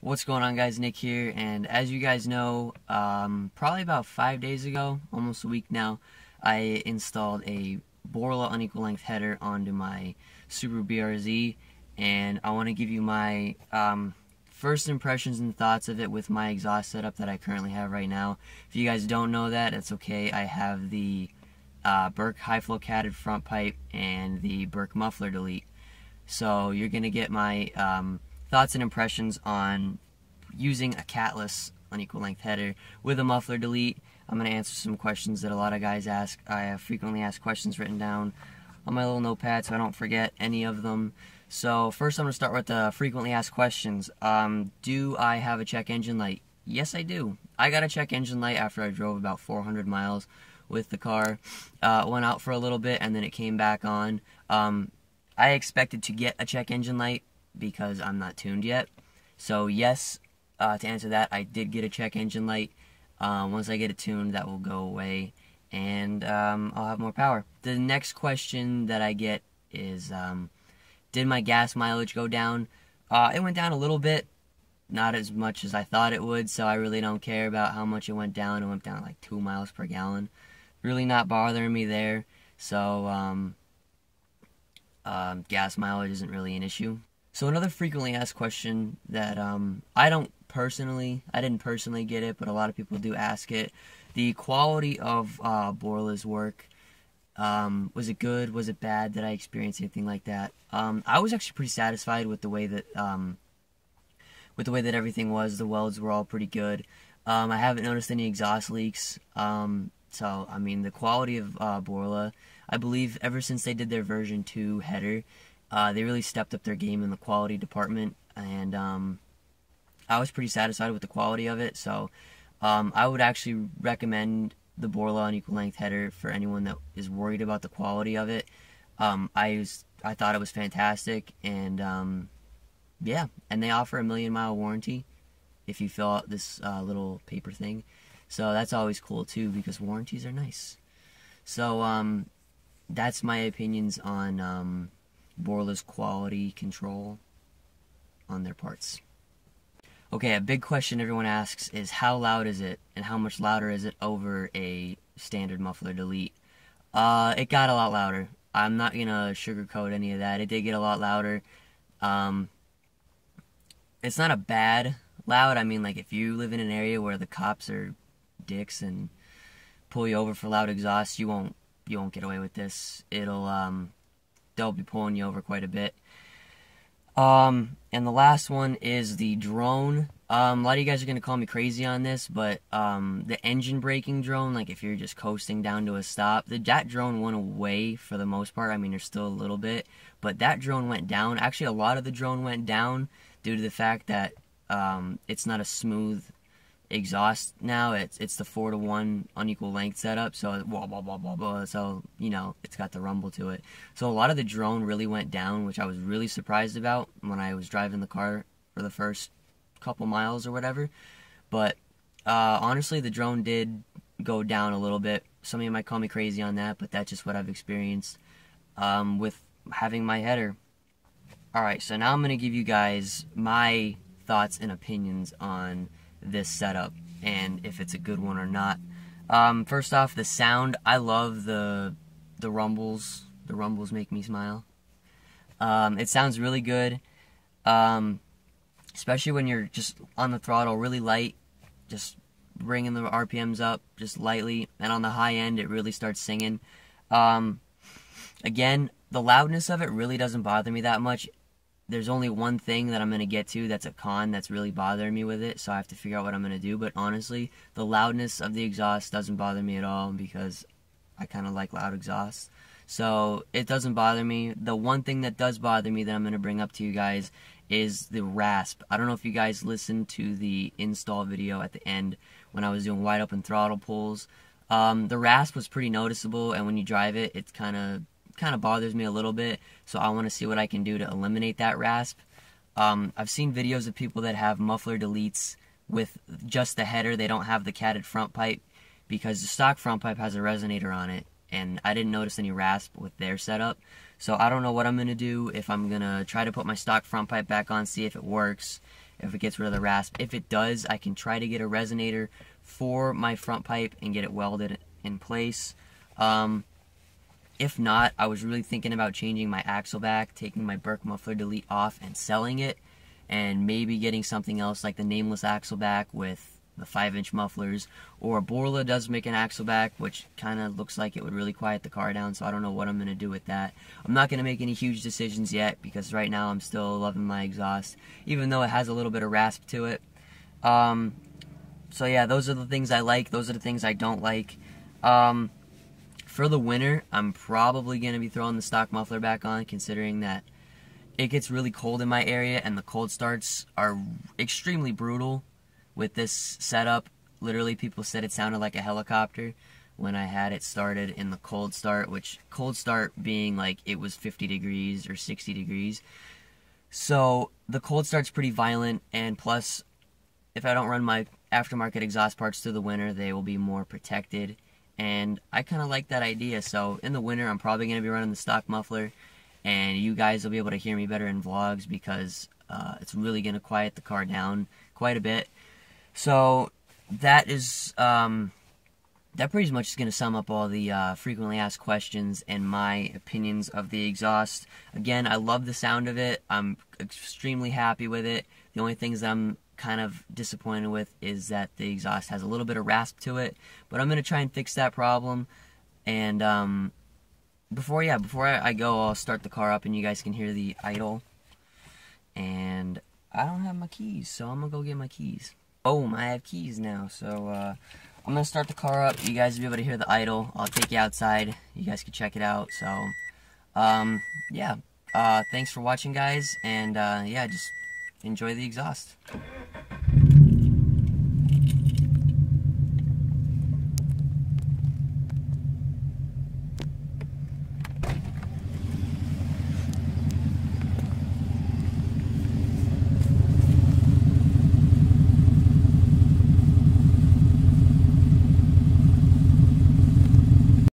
What's going on, guys? Nick here, and as you guys know, probably about 5 days ago, almost a week now, I installed a Borla unequal length header onto my Subaru BRZ, and I want to give you my first impressions and thoughts of it with my exhaust setup that I currently have right now. If you guys don't know that, it's okay. I have the Burke high flow catted front pipe and the Burke muffler delete. So you're going to get my thoughts and impressions on using a catless unequal length header with a muffler delete. I'm going to answer some questions that a lot of guys ask. I have frequently asked questions written down on my little notepad so I don't forget any of them. So first I'm going to start with the frequently asked questions. Do I have a check engine light? Yes, I do. I got a check engine light after I drove about 400 miles with the car. Went out for a little bit and then it came back on. I expected to get a check engine light because I'm not tuned yet. So yes, to answer that, I did get a check engine light. Once I get it tuned, that will go away, and I'll have more power. The next question that I get is, did my gas mileage go down? It went down a little bit, not as much as I thought it would, so I really don't care about how much it went down. It went down like 2 miles per gallon. Really not bothering me there, so gas mileage isn't really an issue. So another frequently asked question that I didn't personally get it, but a lot of people do ask it. The quality of Borla's work, was it good? Was it bad? Did I experience anything like that? I was actually pretty satisfied with the way that everything was. The welds were all pretty good. I haven't noticed any exhaust leaks. So I mean, the quality of Borla, I believe ever since they did their version 2 header, they really stepped up their game in the quality department, and I was pretty satisfied with the quality of it. So I would actually recommend the Borla unequal length header for anyone that is worried about the quality of it. I thought it was fantastic, and yeah, and they offer a 1,000,000-mile warranty if you fill out this little paper thing. So that's always cool too, because warranties are nice. So that's my opinions on Borla's quality control on their parts. Okay, a big question everyone asks is how loud is it, and how much louder is it over a standard muffler delete? It got a lot louder. I'm not gonna sugarcoat any of that. It did get a lot louder. It's not a bad loud. I mean, like, if you live in an area where the cops are dicks and pull you over for loud exhaust, you won't get away with this. They'll be pulling you over quite a bit. And the last one is the drone. A lot of you guys are going to call me crazy on this, but the engine braking drone, like if you're just coasting down to a stop, that drone went away for the most part. I mean, there's still a little bit, but that drone went down. Actually, a lot of the drone went down due to the fact that it's not a smooth exhaust now. It's the 4-to-1 unequal length setup, so blah, blah, blah, blah, blah, so you know, it's got the rumble to it. So a lot of the drone really went down, which I was really surprised about when I was driving the car for the first couple miles or whatever. But honestly, the drone did go down a little bit. Some of you might call me crazy on that, but that's just what I've experienced with having my header. Alright, so now I'm going to give you guys my thoughts and opinions on this setup and if it's a good one or not. First off, the sound. I love the rumbles. The rumbles make me smile. It sounds really good, especially when you're just on the throttle really light, just bringing the RPMs up just lightly, and on the high end it really starts singing. Again, the loudness of it really doesn't bother me that much. There's only one thing that I'm going to get to that's a con that's really bothering me with it, so I have to figure out what I'm going to do. But honestly, the loudness of the exhaust doesn't bother me at all because I kind of like loud exhaust. So it doesn't bother me. The one thing that does bother me that I'm going to bring up to you guys is the rasp. I don't know if you guys listened to the install video at the end when I was doing wide open throttle pulls. The rasp was pretty noticeable, and when you drive it, it's kind of bothers me a little bit, so I want to see what I can do to eliminate that rasp. I've seen videos of people that have muffler deletes with just the header. They don't have the catted front pipe because the stock front pipe has a resonator on it, and I didn't notice any rasp with their setup. So I don't know what I'm going to do, if I'm going to try to put my stock front pipe back on, see if it works, if it gets rid of the rasp. If it does, I can try to get a resonator for my front pipe and get it welded in place. If not, I was really thinking about changing my axle back, taking my Burke muffler delete off and selling it, and maybe getting something else like the nameless axle back with the 5-inch mufflers, or Borla does make an axle back, which kind of looks like it would really quiet the car down, so I don't know what I'm going to do with that. I'm not going to make any huge decisions yet, because right now I'm still loving my exhaust, even though it has a little bit of rasp to it. So yeah, those are the things I like, those are the things I don't like. For the winter, I'm probably going to be throwing the stock muffler back on, considering that it gets really cold in my area, and the cold starts are extremely brutal. With this setup, literally people said it sounded like a helicopter when I had it started in the cold start, which cold start being like it was 50 degrees or 60 degrees. So the cold start's pretty violent, and plus, if I don't run my aftermarket exhaust parts through the winter, they will be more protected, and I kind of like that idea. So in the winter, I'm probably going to be running the stock muffler, and you guys will be able to hear me better in vlogs, because it's really going to quiet the car down quite a bit. So that is, that pretty much is going to sum up all the frequently asked questions and my opinions of the exhaust. Again, I love the sound of it. I'm extremely happy with it. The only things that I'm kind of disappointed with is that the exhaust has a little bit of rasp to it, but I'm going to try and fix that problem. And before I go, I'll start the car up and you guys can hear the idle. And I don't have my keys, so I'm going to go get my keys. Boom, I have keys now, so I'm going to start the car up. You guys will be able to hear the idle. I'll take you outside. You guys can check it out. So, yeah. Thanks for watching, guys, and yeah, just enjoy the exhaust.